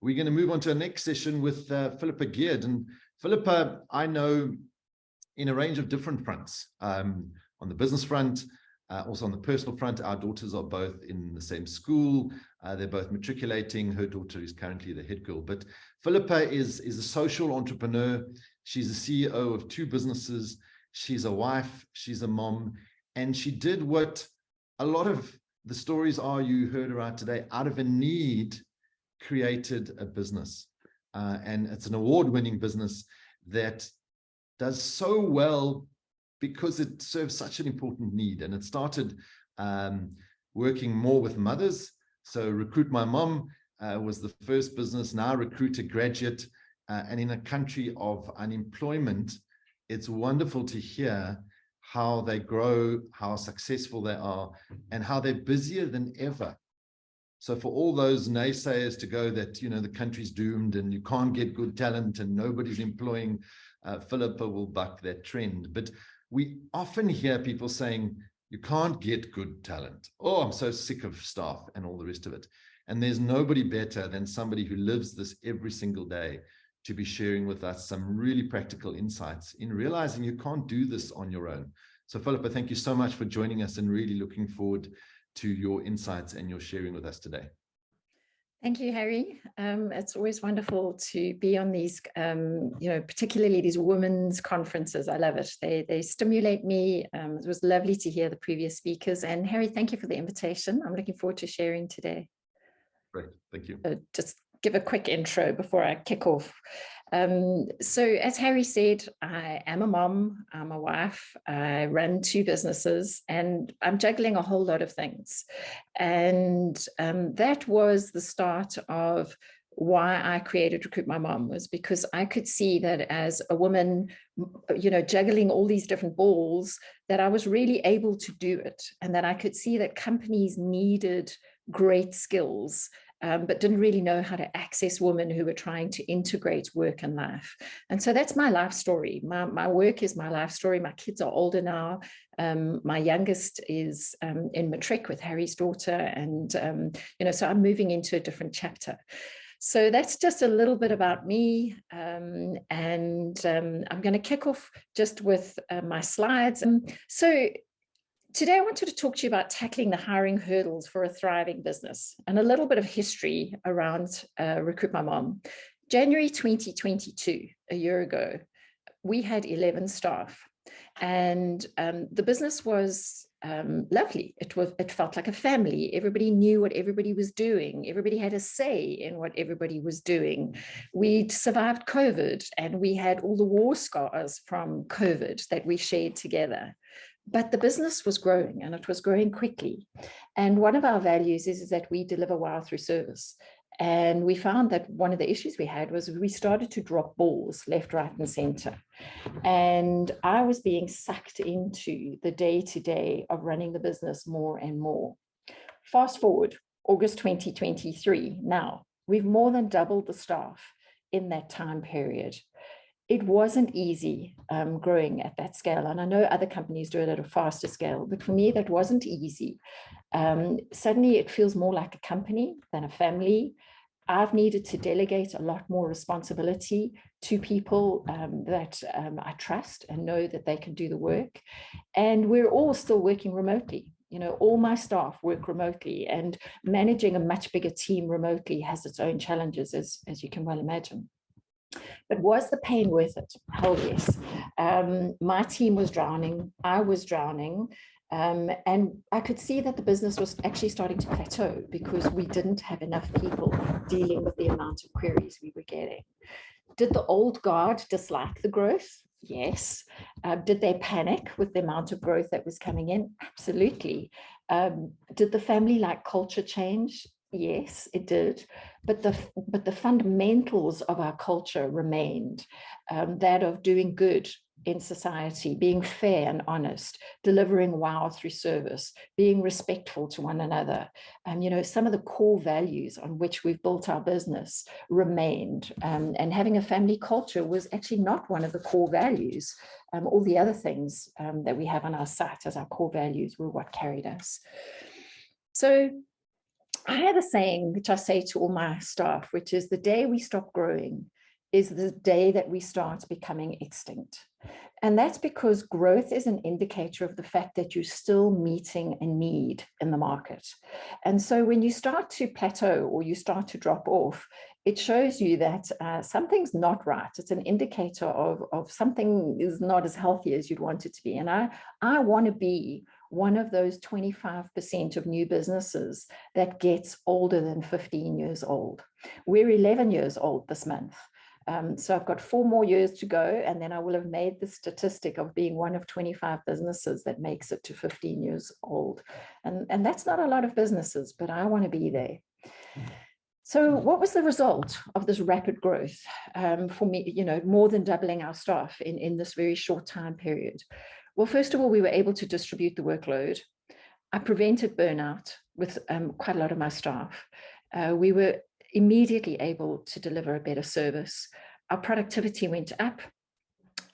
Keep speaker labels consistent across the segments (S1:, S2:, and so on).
S1: we're going to move on to our next session with Phillipa Geard. And Phillipa, I know in a range of different fronts, on the business front, also on the personal front. Our daughters are both in the same school. They're both matriculating. Her daughter is currently the head girl. But Phillipa is a social entrepreneur. She's the CEO of 2 businesses. She's a wife. She's a mom. And she did what a lot of the stories are you heard about today, out of a need, created a business. And it's an award-winning business that does so well because it serves such an important need. And it started working more with mothers. So RecruitMyMom was the first business, now RecruitAGraduate. And in a country of unemployment, it's wonderful to hear how they grow, how successful they are, and how they're busier than ever. So for all those naysayers to go that, you know, the country's doomed and you can't get good talent and nobody's employing, Phillipa will buck that trend. But we often hear people saying, you can't get good talent. Oh, I'm so sick of staff and all the rest of it. And there's nobody better than somebody who lives this every single day to be sharing with us some really practical insights in realizing you can't do this on your own. So Phillipa, thank you so much for joining us, and really looking forward to your insights and your sharing with us today.
S2: Thank you, Harry. It's always wonderful to be on these, particularly these women's conferences. I love it. They stimulate me. It was lovely to hear the previous speakers. And Harry, thank you for the invitation. I'm looking forward to sharing today.
S1: Great, thank you.
S2: Just give a quick intro before I kick off. So as Harry said, I am a mom, I'm a wife, I run 2 businesses, and I'm juggling a whole lot of things. And that was the start of why I created RecruitMyMom, was because I could see that as a woman, juggling all these different balls, that I was really able to do it, and that I could see that companies needed great skills, but didn't really know how to access women who were trying to integrate work and life. And so that's my life story. My work is my life story. My kids are older now. My youngest is in matric with Harry's daughter. And, so I'm moving into a different chapter. So that's just a little bit about me. I'm going to kick off just with my slides. Today, I wanted to talk to you about tackling the hiring hurdles for a thriving business, and a little bit of history around RecruitMyMom. January 2022, a year ago, we had 11 staff, and the business was lovely. It felt like a family. Everybody knew what everybody was doing. Everybody had a say in what everybody was doing. We'd survived COVID, and we had all the war scars from COVID that we shared together. But the business was growing, and it was growing quickly. And one of our values is that we deliver wow through service. And we found that one of the issues we had was we started to drop balls left, right, and center. And I was being sucked into the day-to-day of running the business more and more. Fast forward, August 2023. Now, we've more than doubled the staff in that time period. It wasn't easy growing at that scale. And I know other companies do it at a faster scale, but for me, that wasn't easy. Suddenly it feels more like a company than a family. I've needed to delegate a lot more responsibility to people that I trust and know that they can do the work. And we're all still working remotely. All my staff work remotely, and managing a much bigger team remotely has its own challenges, as you can well imagine. But was the pain worth it? Hell yes. My team was drowning. I was drowning. And I could see that the business was actually starting to plateau because we didn't have enough people dealing with the amount of queries we were getting. Did the old guard dislike the growth? Yes. Did they panic with the amount of growth that was coming in? Absolutely. Did the family-like culture change? Yes, it did. But the fundamentals of our culture remained, that of doing good in society, being fair and honest, delivering wow through service, being respectful to one another. Some of the core values on which we've built our business remained. And having a family culture was actually not one of the core values. All the other things that we have on our site as our core values were what carried us. So I have a saying, which I say to all my staff, which is the day we stop growing is the day that we start becoming extinct. And that's because growth is an indicator of the fact that you're still meeting a need in the market. And so when you start to plateau or you start to drop off, it shows you that something's not right. It's an indicator of something is not as healthy as you'd want it to be. And I want to be one of those 25% of new businesses that gets older than 15 years old. We're 11 years old this month. So I've got 4 more years to go, and then I will have made the statistic of being one of 25 businesses that makes it to 15 years old. And that's not a lot of businesses, but I want to be there. So what was the result of this rapid growth for me, more than doubling our staff in this very short time period? Well, first of all, we were able to distribute the workload. I prevented burnout with quite a lot of my staff. We were immediately able to deliver a better service. Our productivity went up.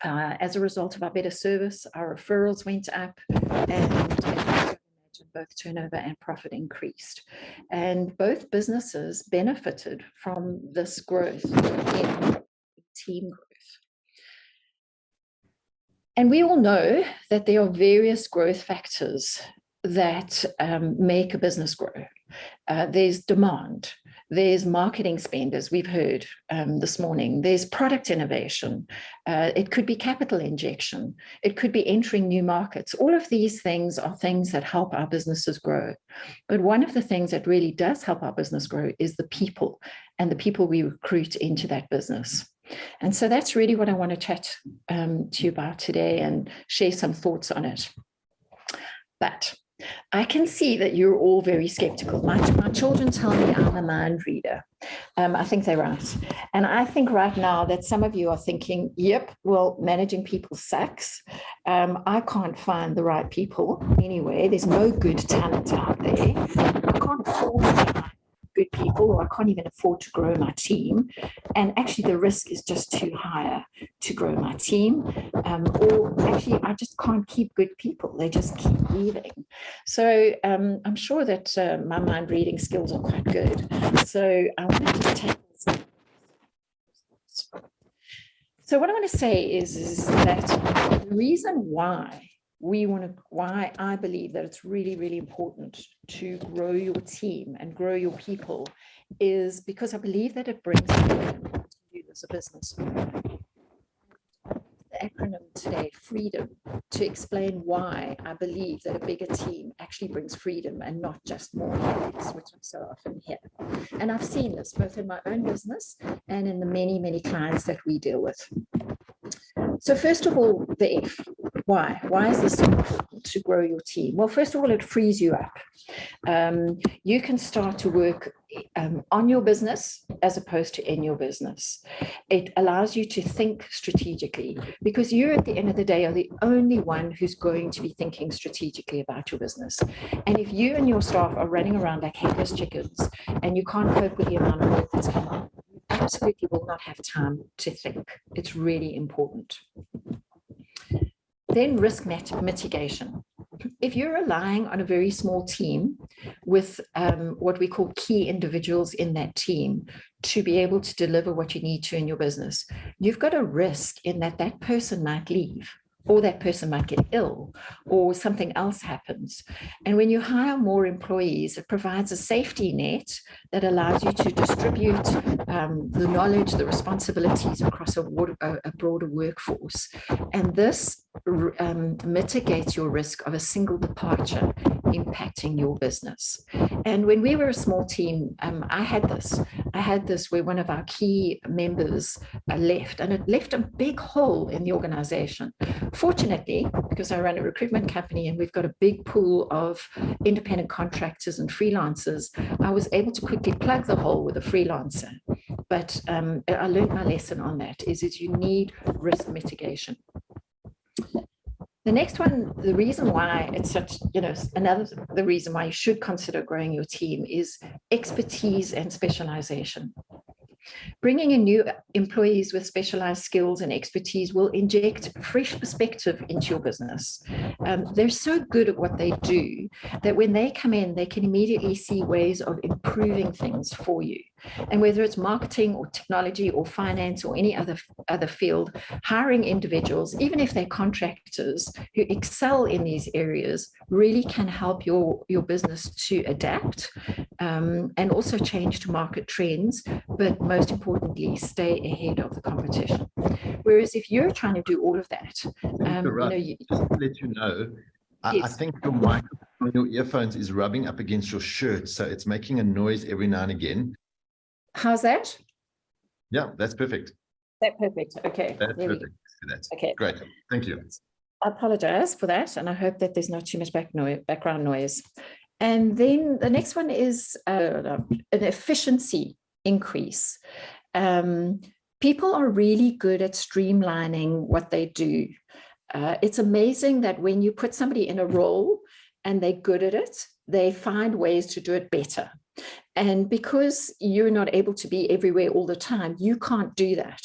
S2: As a result of our better service, our referrals went up, and both turnover and profit increased. And both businesses benefited from this growth in team growth. And we all know that there are various growth factors that make a business grow. There's demand, there's marketing spend, as we've heard this morning, there's product innovation, it could be capital injection, it could be entering new markets. All of these things are things that help our businesses grow. But one of the things that really does help our business grow is the people and the people we recruit into that business. And so that's really what I want to chat to you about today and share some thoughts on it. But I can see that you're all very skeptical. My children tell me I'm a mind reader. I think they're right. And I think right now that some of you are thinking, yep, well, managing people sucks. I can't find the right people anyway. There's no good talent out there. I can't afford to find good people, or I can't even afford to grow my team. And actually the risk is just too high to grow my team. Or actually I just can't keep good people. They just keep leaving. So I'm sure that my mind reading skills are quite good. So I want to just take this. So what I want to say is that the reason why why I believe that it's really, really important to grow your team and grow your people is because I believe that it brings freedom to you as a business owner. The acronym today, freedom, to explain why I believe that a bigger team actually brings freedom and not just more employees, which I'm so often hear. And I've seen this both in my own business and in the many, many clients that we deal with. So first of all, the F. Why? Why is this so important to grow your team? Well, first of all, it frees you up. You can start to work on your business as opposed to in your business. It allows you to think strategically because you, at the end of the day, are the only one who's going to be thinking strategically about your business. And if you and your staff are running around like headless chickens and you can't cope with the amount of work that's coming on, you absolutely will not have time to think. It's really important. Then risk mitigation. If you're relying on a very small team with what we call key individuals in that team to be able to deliver what you need to in your business, you've got a risk in that that person might leave, or that person might get ill, or something else happens. And when you hire more employees, it provides a safety net that allows you to distribute the knowledge, the responsibilities across a broader workforce. And this mitigates your risk of a single departure impacting your business. And when we were a small team, I had this where one of our key members left, and it left a big hole in the organization. Fortunately, because I run a recruitment company and we've got a big pool of independent contractors and freelancers, I was able to quickly plug the hole with a freelancer. But I learned my lesson on that is you need risk mitigation. The next one, the reason why it's such, the reason why you should consider growing your team is expertise and specialization. Bringing in new employees with specialized skills and expertise will inject fresh perspective into your business. They're so good at what they do that when they come in, they can immediately see ways of improving things for you. And whether it's marketing or technology or finance or any other field, hiring individuals, even if they're contractors who excel in these areas, really can help your business to adapt and also change to market trends, but most importantly, stay ahead of the competition. Whereas if you're trying to do all of that,
S1: just to let you know, I think your microphone on your earphones is rubbing up against your shirt, so it's making a noise every now and again.
S2: How's that?
S1: Yeah, that's perfect.
S2: That's perfect. Okay.
S1: That's perfect. That's okay. Great. Thank you.
S2: I apologize for that, and I hope that there's not too much background noise. And then the next one is an efficiency increase. People are really good at streamlining what they do. It's amazing that when you put somebody in a role and they're good at it, they find ways to do it better. And because you're not able to be everywhere all the time, you can't do that.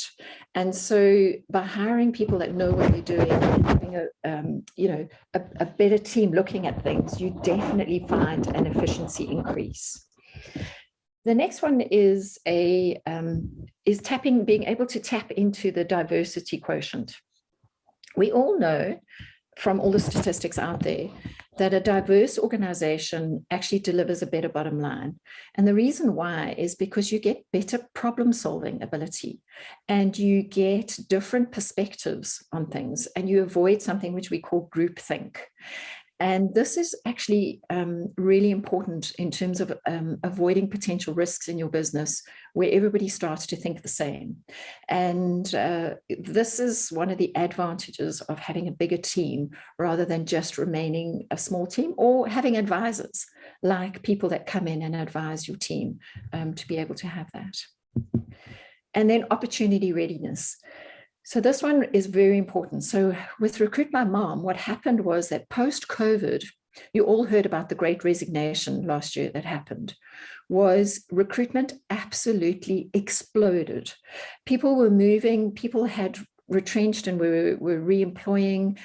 S2: And so by hiring people that know what they're doing and having a better team looking at things, you definitely find an efficiency increase. The next one is being able to tap into the diversity quotient. We all know from all the statistics out there that a diverse organization actually delivers a better bottom line. And the reason why is because you get better problem solving ability and you get different perspectives on things, and you avoid something which we call groupthink. And this is actually really important in terms of avoiding potential risks in your business where everybody starts to think the same. And this is one of the advantages of having a bigger team rather than just remaining a small team, or having advisors like people that come in and advise your team to be able to have that. And then opportunity readiness. So this one is very important. So with Recruit My Mom, what happened was that post-COVID, you all heard about the Great Resignation last year that happened, was recruitment absolutely exploded. People were moving, people had retrenched and were re-employing.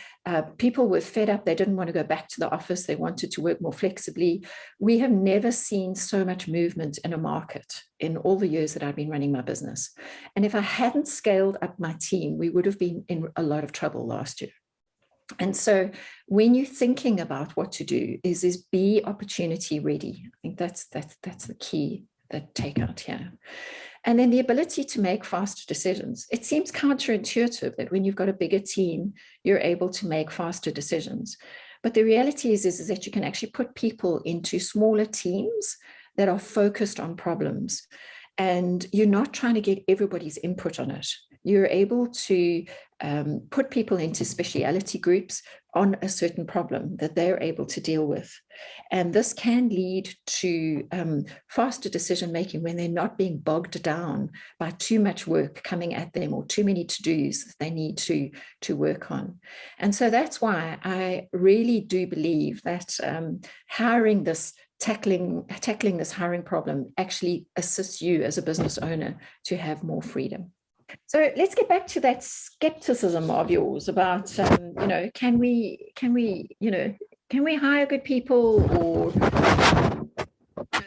S2: People were fed up. They didn't want to go back to the office. They wanted to work more flexibly. We have never seen so much movement in a market in all the years that I've been running my business. And if I hadn't scaled up my team, we would have been in a lot of trouble last year. And so when you're thinking about what to do is be opportunity ready. I think that's the key, that takeout here. And then the ability to make faster decisions. It seems counterintuitive that when you've got a bigger team, you're able to make faster decisions. But the reality is that you can actually put people into smaller teams that are focused on problems. And you're not trying to get everybody's input on it. You're able to put people into speciality groups on a certain problem that they're able to deal with. And this can lead to faster decision-making when they're not being bogged down by too much work coming at them or too many to-dos that they need to work on. And so that's why I really do believe that hiring this, tackling this hiring problem actually assists you as a business owner to have more freedom. So let's get back to that skepticism of yours about, can we hire good people, or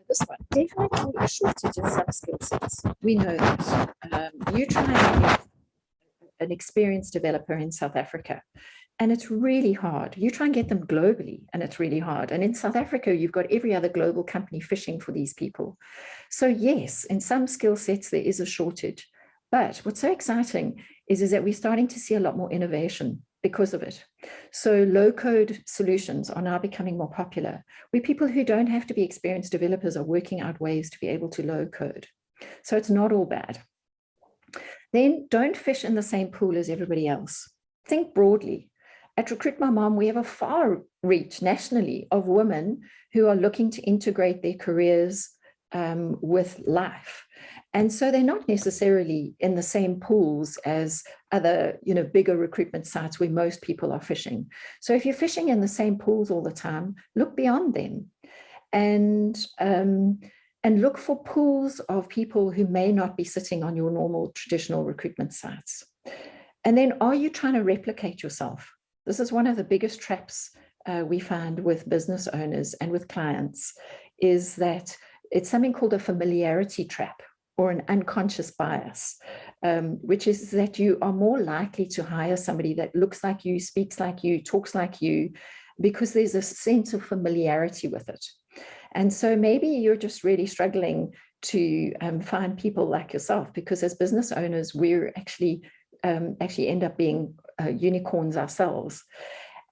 S2: this one? Definitely a shortage in some skill sets. We know that. You try and get an experienced developer in South Africa, and it's really hard. You try and get them globally, and it's really hard. And in South Africa, you've got every other global company fishing for these people. So yes, in some skill sets, there is a shortage. But what's so exciting is that we're starting to see a lot more innovation because of it. So low-code solutions are now becoming more popular, where people who don't have to be experienced developers are working out ways to be able to low-code. So it's not all bad. Then don't fish in the same pool as everybody else. Think broadly. At Recruit My Mom, we have a far reach nationally of women who are looking to integrate their careers with life. And so they're not necessarily in the same pools as other, bigger recruitment sites where most people are fishing. So if you're fishing in the same pools all the time, look beyond them. And and look for pools of people who may not be sitting on your normal traditional recruitment sites. And then, are you trying to replicate yourself? This is one of the biggest traps we find with business owners and with clients, is that it's something called a familiarity trap, or an unconscious bias, which is that you are more likely to hire somebody that looks like you, speaks like you, talks like you, because there's a sense of familiarity with it. And so maybe you're just really struggling to find people like yourself, because as business owners, we're actually end up being unicorns ourselves.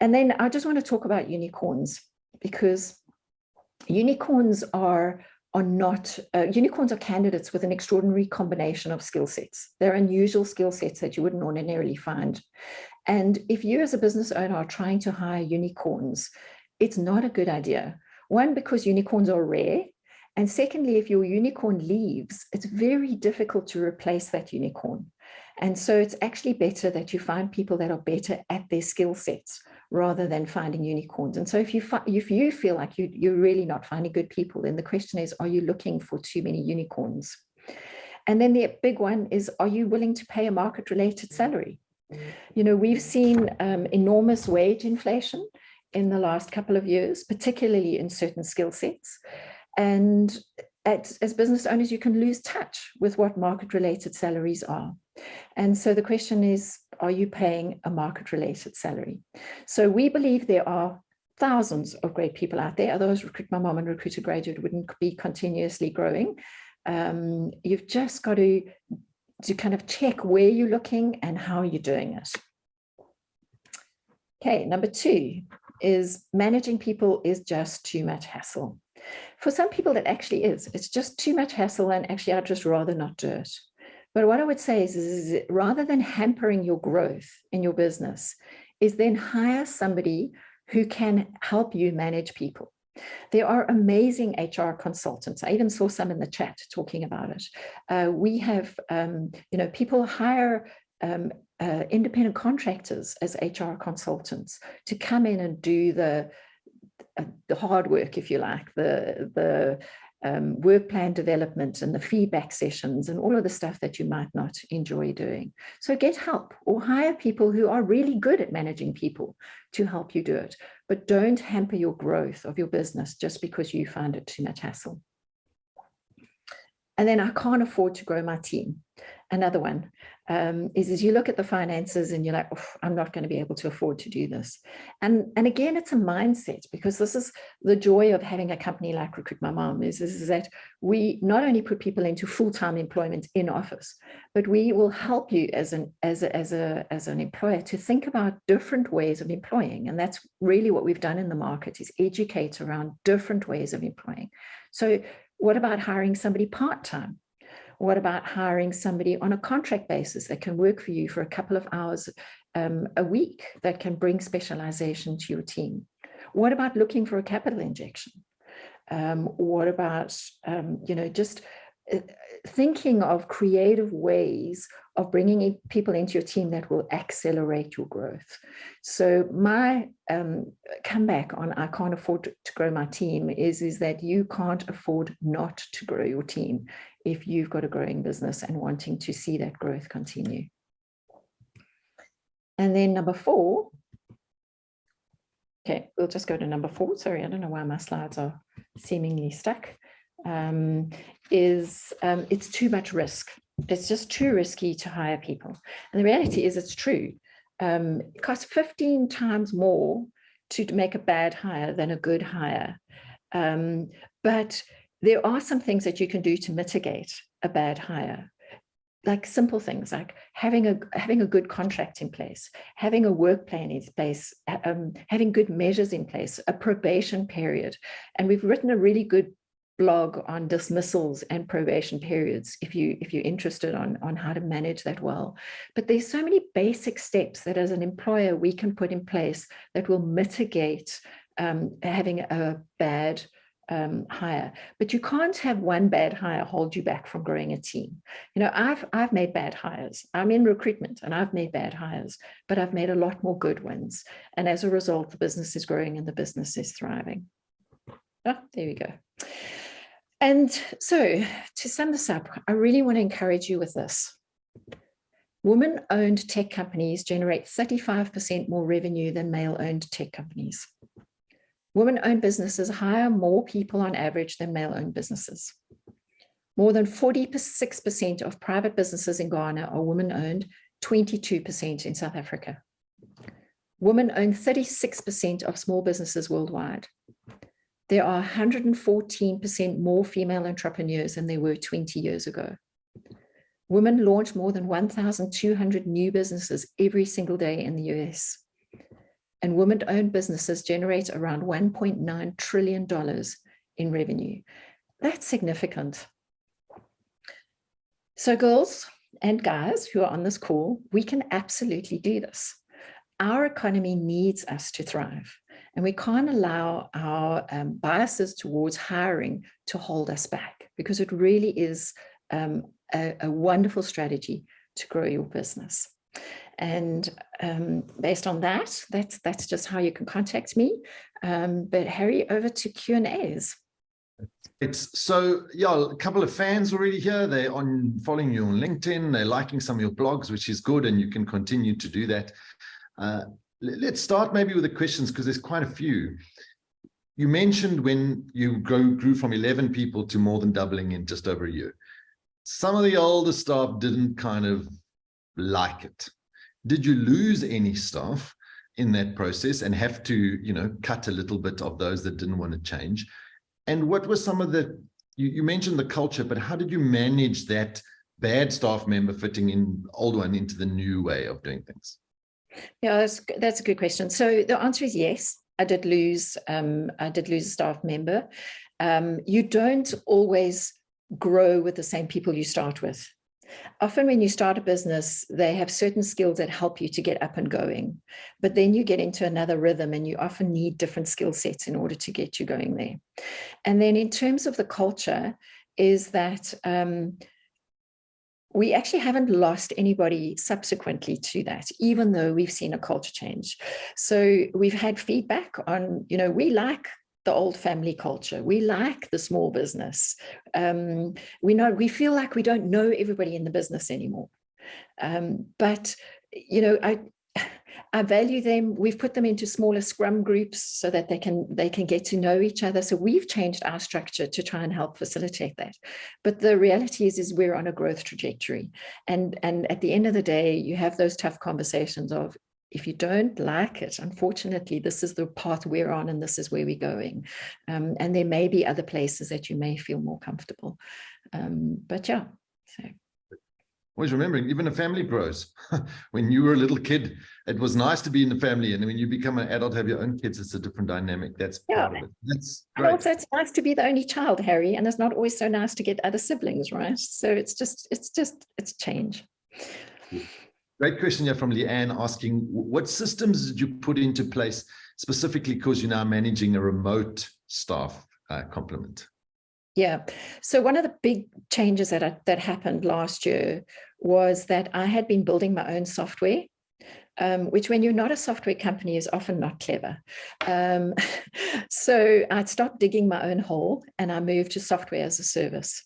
S2: And then I just want to talk about unicorns, because unicorns are candidates with an extraordinary combination of skill sets. They're unusual skill sets that you wouldn't ordinarily find. And if you as a business owner are trying to hire unicorns, it's not a good idea. One, because unicorns are rare. And secondly, if your unicorn leaves, it's very difficult to replace that unicorn. And so it's actually better that you find people that are better at their skill sets rather than finding unicorns. And so if you feel like you're really not finding good people, then the question is, are you looking for too many unicorns? And then the big one is, are you willing to pay a market-related salary? You know, we've seen enormous wage inflation in the last couple of years, particularly in certain skill sets. And as business owners, you can lose touch with what market-related salaries are. And so the question is, are you paying a market-related salary? So we believe there are thousands of great people out there. Otherwise, RecruitMyMom and RecruitAGraduate wouldn't be continuously growing. You've just got to kind of check where you're looking and how you're doing it. Okay, number 2 is managing people is just too much hassle. For some people, that actually is. It's just too much hassle, and actually, I'd just rather not do it. But what I would say is rather than hampering your growth in your business, is then hire somebody who can help you manage people. There are amazing HR consultants. I even saw some in the chat talking about it. We have, people hire independent contractors as HR consultants to come in and do the hard work, if you like, the work plan development and the feedback sessions and all of the stuff that you might not enjoy doing. So get help, or hire people who are really good at managing people to help you do it. But don't hamper your growth of your business just because you find it too much hassle. And then, I can't afford to grow my team. Another one is you look at the finances and you're like, oh, I'm not going to be able to afford to do this. And again, it's a mindset, because this is the joy of having a company like RecruitMyMom is that we not only put people into full-time employment in office, but we will help you as an employer to think about different ways of employing. And that's really what we've done in the market, is educate around different ways of employing. So what about hiring somebody part-time? What about hiring somebody on a contract basis that can work for you for a couple of hours a week, that can bring specialization to your team? What about looking for a capital injection? What about, just thinking of creative ways of bringing people into your team that will accelerate your growth? So my comeback on I can't afford to grow my team is that you can't afford not to grow your team if you've got a growing business and wanting to see that growth continue. And then number 4, okay, we'll just go to number 4. Sorry, I don't know why my slides are seemingly stuck. It's too much risk. It's just too risky to hire people. And the reality is, it's true. It costs 15 times more to make a bad hire than a good hire. But there are some things that you can do to mitigate a bad hire, like simple things like having a good contract in place, having a work plan in place, having good measures in place, a probation period. And we've written a really good blog on dismissals and probation periods if you're interested on how to manage that well. But there's so many basic steps that as an employer we can put in place that will mitigate having a bad hire. But you can't have one bad hire hold you back from growing a team. I've made bad hires. I'm in recruitment and I've made bad hires, but I've made a lot more good ones. And as a result, the business is growing and the business is thriving. Oh, there we go. And so to sum this up, I really want to encourage you with this. Women-owned tech companies generate 35% more revenue than male-owned tech companies. Women-owned businesses hire more people on average than male-owned businesses. More than 46% of private businesses in Ghana are women-owned, 22% in South Africa. Women own 36% of small businesses worldwide. There are 114% more female entrepreneurs than there were 20 years ago. Women launch more than 1,200 new businesses every single day in the US. And women-owned businesses generate around $1.9 trillion in revenue. That's significant. So girls and guys who are on this call, we can absolutely do this. Our economy needs us to thrive, and we can't allow our biases towards hiring to hold us back, because it really is a wonderful strategy to grow your business. And based on that, that's just how you can contact me. But Harry, over to Q&As.
S1: So yeah, a couple of fans already here. They're following you on LinkedIn. They're liking some of your blogs, which is good, and you can continue to do that. Let's start maybe with the questions, because there's quite a few. You mentioned when you grew from 11 people to more than doubling in just over a year. Some of the older staff didn't kind of like it. Did you lose any staff in that process and have to, you know, cut a little bit of those that didn't want to change? And what were some of the, you mentioned the culture, but how did you manage that bad staff member fitting in, old one into the new way of doing things?
S2: Yeah, that's a good question. So the answer is yes. I did lose a staff member. You don't always grow with the same people you start with. Often when you start a business, they have certain skills that help you to get up and going, but then you get into another rhythm and you often need different skill sets in order to get you going there. And then in terms of the culture, is that we actually haven't lost anybody subsequently to that, even though we've seen a culture change. So we've had feedback on, you know, we like the old family culture. We like the small business. We feel like we don't know everybody in the business anymore. But, you know, I value them. We've put them into smaller scrum groups so that they can get to know each other. So we've changed our structure to try and help facilitate that. But the reality is we're on a growth trajectory. And at the end of the day, you have those tough conversations of, if you don't like it, unfortunately, this is the path we're on and this is where we're going. And there may be other places that you may feel more comfortable. But yeah, so.
S1: Always remembering, even a family grows. When you were a little kid, it was nice to be in the family. And when you become an adult, have your own kids, it's a different dynamic. That's part of it. That's great.
S2: And also, it's nice to be the only child, Harry, and it's not always so nice to get other siblings, right? So it's change.
S1: Great question here from Leanne asking, what systems did you put into place specifically because you're now managing a remote staff complement?
S2: Yeah. So one of the big changes that happened last year was that I had been building my own software, which when you're not a software company is often not clever. So I stopped digging my own hole and I moved to software as a service.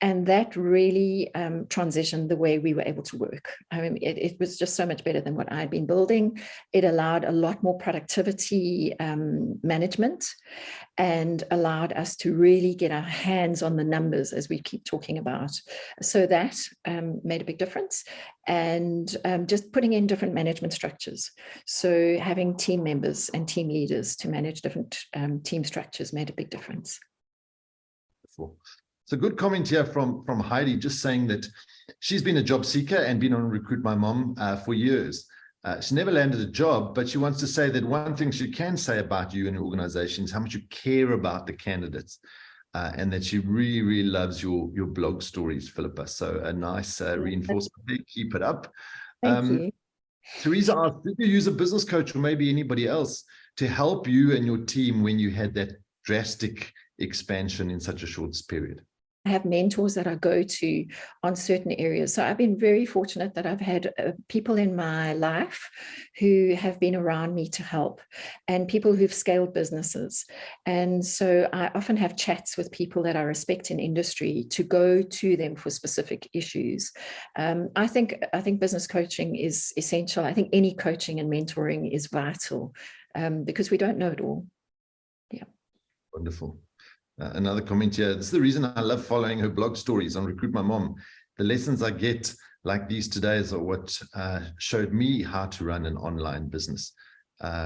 S2: And that really transitioned the way we were able to work. I mean, it was just so much better than what I'd been building. It allowed a lot more productivity management and allowed us to really get our hands on the numbers, as we keep talking about. So that made a big difference. And just putting in different management structures. So having team members and team leaders to manage different team structures made a big difference.
S1: So good comment here from Heidi, just saying that she's been a job seeker and been on Recruit My Mom for years. She never landed a job, but she wants to say that one thing she can say about you and your organization is how much you care about the candidates. And that she really, really loves your blog stories, Phillipa. So a nice reinforcement. Keep it up.
S2: Thank you.
S1: Teresa asked, did you use a business coach or maybe anybody else to help you and your team when you had that drastic expansion in such a short period?
S2: have mentors that I go to on certain areas. So I've been very fortunate that I've had people in my life who have been around me to help, and people who've scaled businesses. And so I often have chats with people that I respect in industry to go to them for specific issues. I think business coaching is essential. I think any coaching and mentoring is vital, because we don't know it all. Yeah.
S1: Wonderful. Another comment here. This is the reason I love following her blog stories on Recruit My Mom. The lessons I get like these today are what showed me how to run an online business,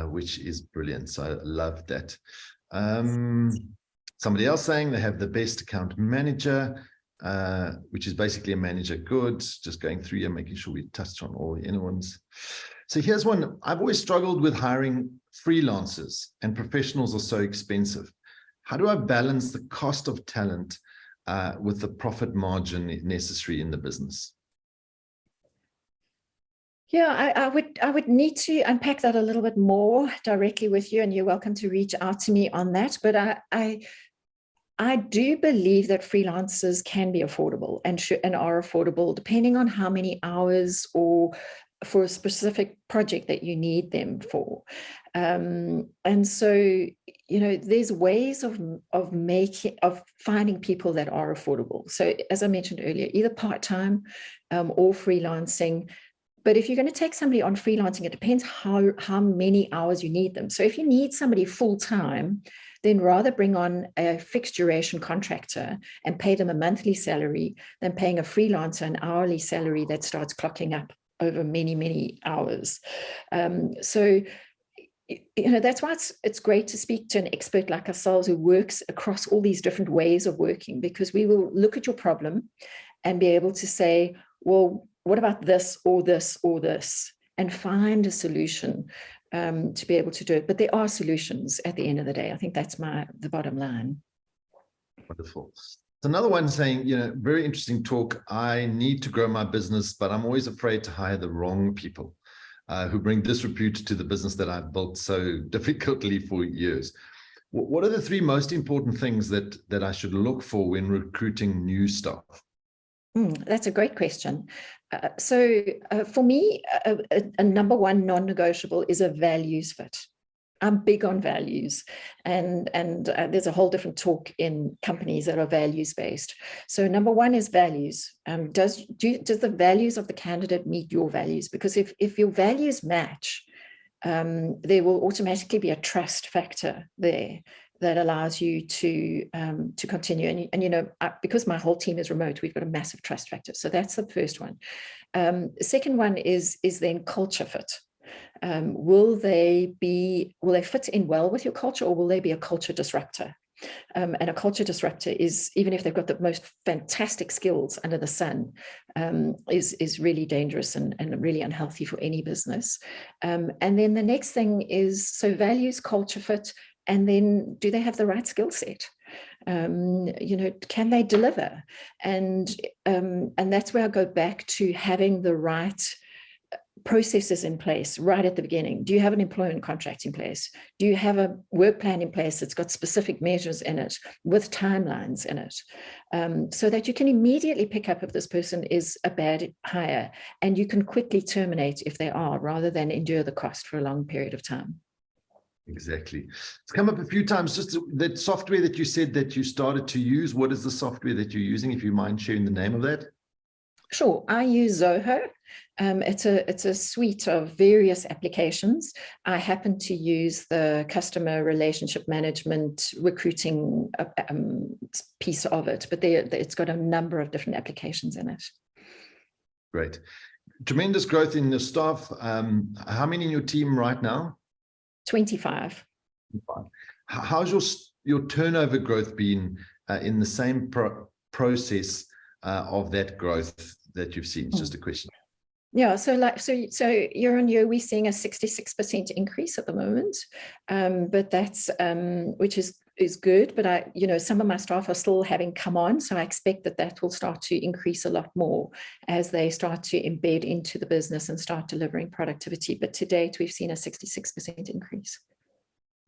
S1: which is brilliant. So I love that. Somebody else saying they have the best account manager, which is basically a manager good. Just going through here, making sure we touched on all the inner ones. So here's one. I've always struggled with hiring freelancers, and professionals are so expensive. How do I balance the cost of talent with the profit margin necessary in the business?
S2: Yeah, I would need to unpack that a little bit more directly with you, and you're welcome to reach out to me on that. But I do believe that freelancers can be affordable and are affordable depending on how many hours or for a specific project that you need them for. And so, you know, there's ways of finding people that are affordable. So as I mentioned earlier, either part-time or freelancing. But if you're going to take somebody on freelancing, it depends how many hours you need them. So if you need somebody full-time, then rather bring on a fixed duration contractor and pay them a monthly salary than paying a freelancer an hourly salary that starts clocking up over many, many hours. So, you know, that's why it's great to speak to an expert like ourselves who works across all these different ways of working, because we will look at your problem and be able to say, well, what about this or this or this, and find a solution to be able to do it. But there are solutions at the end of the day. I think that's the bottom line.
S1: Wonderful. Another one saying, you know, very interesting talk. I need to grow my business, but I'm always afraid to hire the wrong people who bring disrepute to the business that I've built so difficultly for years. What are the three most important things that I should look for when recruiting new staff?
S2: That's a great question. So for me, a number one non-negotiable is a values fit. I'm big on values, and there's a whole different talk in companies that are values-based. So number one is values. Does the values of the candidate meet your values? Because if your values match, there will automatically be a trust factor there that allows you to continue. And you know, because my whole team is remote, we've got a massive trust factor. So that's the first one. The second one is then culture fit. Will they fit in well with your culture, or will they be a culture disruptor? And a culture disruptor is, even if they've got the most fantastic skills under the sun, is really dangerous and really unhealthy for any business. And then the next thing is, so values, culture fit, and then do they have the right skill set? You know, can they deliver? And that's where I go back to having the right processes in place right at the beginning. Do you have an employment contract in place? Do you have a work plan in place that's got specific measures in it with timelines in it, so that you can immediately pick up if this person is a bad hire, and you can quickly terminate if they are, rather than endure the cost for a long period of time.
S1: Exactly. It's come up a few times, just that software that you said that you started to use. What is the software that you're using, if you mind sharing the name of that?
S2: Sure, I use Zoho. It's a suite of various applications. I happen to use the customer relationship management recruiting piece of it, but it's got a number of different applications in it.
S1: Great. Tremendous growth in the staff. How many in your team right now?
S2: 25.
S1: How's your turnover growth been in the same process of that growth that you've seen? It's just a question.
S2: Yeah, so year on year, we're seeing a 66% increase at the moment, but that's which is good. But you know, some of my staff are still having come on, so I expect that will start to increase a lot more as they start to embed into the business and start delivering productivity. But to date, we've seen a 66% increase.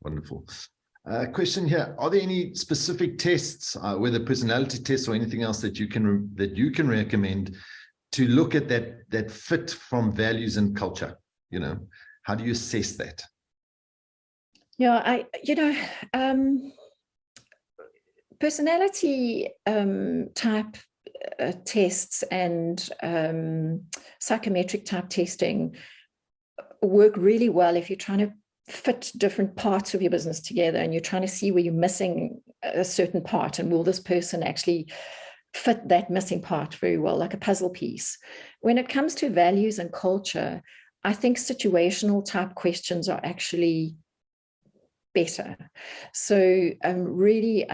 S1: Wonderful. Question here: are there any specific tests, whether personality tests or anything else that you can recommend to look at that fit from values and culture? You know, how do you assess that?
S2: Yeah, personality type tests and psychometric type testing work really well if you're trying to fit different parts of your business together and you're trying to see where you're missing a certain part, and will this person actually fit that missing part very well, like a puzzle piece. When it comes to values and culture, I think situational type questions are actually better. So really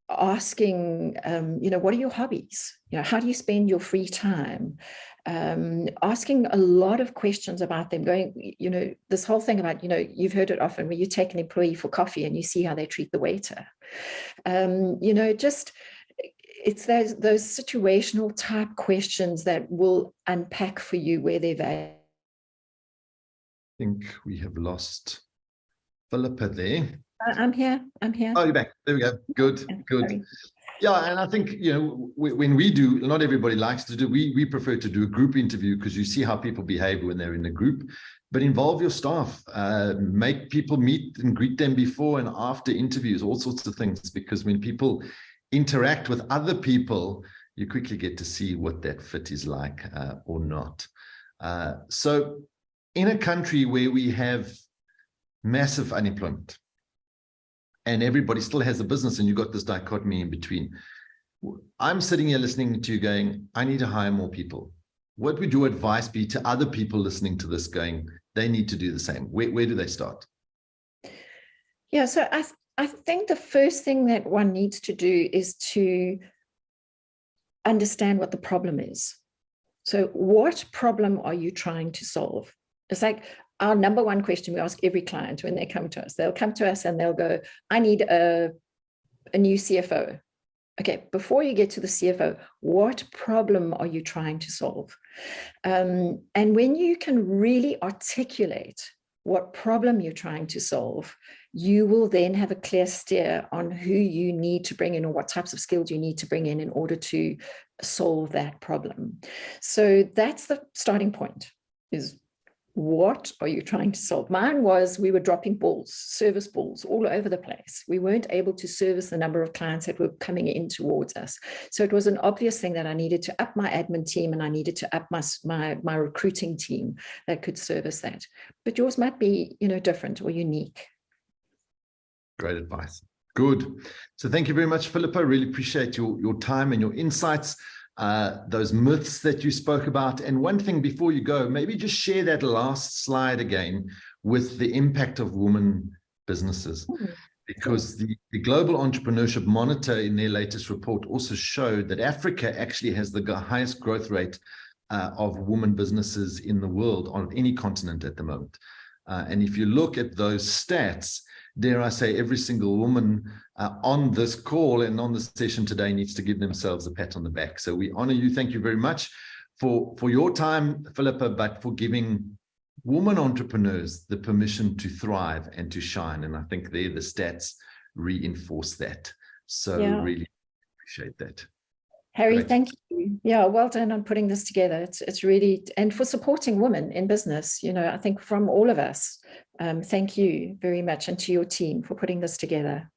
S2: asking, what are your hobbies? How do you spend your free time? Asking a lot of questions about them, going, this whole thing about, you've heard it often where you take an employee for coffee and you see how they treat the waiter. It's those situational type questions that will unpack for you where they're valued.
S1: I think we have lost Phillipa there.
S2: I'm here.
S1: Oh, you're back. There we go. Good.
S2: Sorry.
S1: Yeah, and I think, when we do, not everybody likes to do, we prefer to do a group interview because you see how people behave when they're in a group, but involve your staff, make people meet and greet them before and after interviews, all sorts of things, because when people interact with other people, you quickly get to see what that fit is like or not. So in a country where we have massive unemployment, and everybody still has a business, and you've got this dichotomy in between. I'm sitting here listening to you going, I need to hire more people. What would your advice be to other people listening to this going, they need to do the same? Where do they start?
S2: Yeah, so I think the first thing that one needs to do is to understand what the problem is. So what problem are you trying to solve? It's like, our number one question we ask every client when they come to us. They'll come to us and they'll go, I need a new CFO. Okay, before you get to the CFO, what problem are you trying to solve? And when you can really articulate what problem you're trying to solve, you will then have a clear steer on who you need to bring in or what types of skills you need to bring in order to solve that problem. So that's the starting point, is what are you trying to solve? Mine was, we were dropping balls, service balls all over the place. We weren't able to service the number of clients that were coming in towards us. So it was an obvious thing that I needed to up my admin team and I needed to up my recruiting team that could service that. But yours might be, different or unique.
S1: Great advice. Good. So thank you very much, Phillipa. Really appreciate your time and your insights. Those myths that you spoke about. And one thing before you go, maybe just share that last slide again with the impact of women businesses, because the Global Entrepreneurship Monitor in their latest report also showed that Africa actually has the highest growth rate of women businesses in the world on any continent at the moment. And if you look at those stats, dare I say, every single woman on this call and on this session today needs to give themselves a pat on the back. So we honor you. Thank you very much for your time, Phillipa, but for giving women entrepreneurs the permission to thrive and to shine. And I think the stats reinforce that. So really appreciate that.
S2: Harry,
S1: Great.
S2: Thank you. Yeah, well done on putting this together. It's really, and for supporting women in business, I think from all of us, thank you very much, and to your team for putting this together.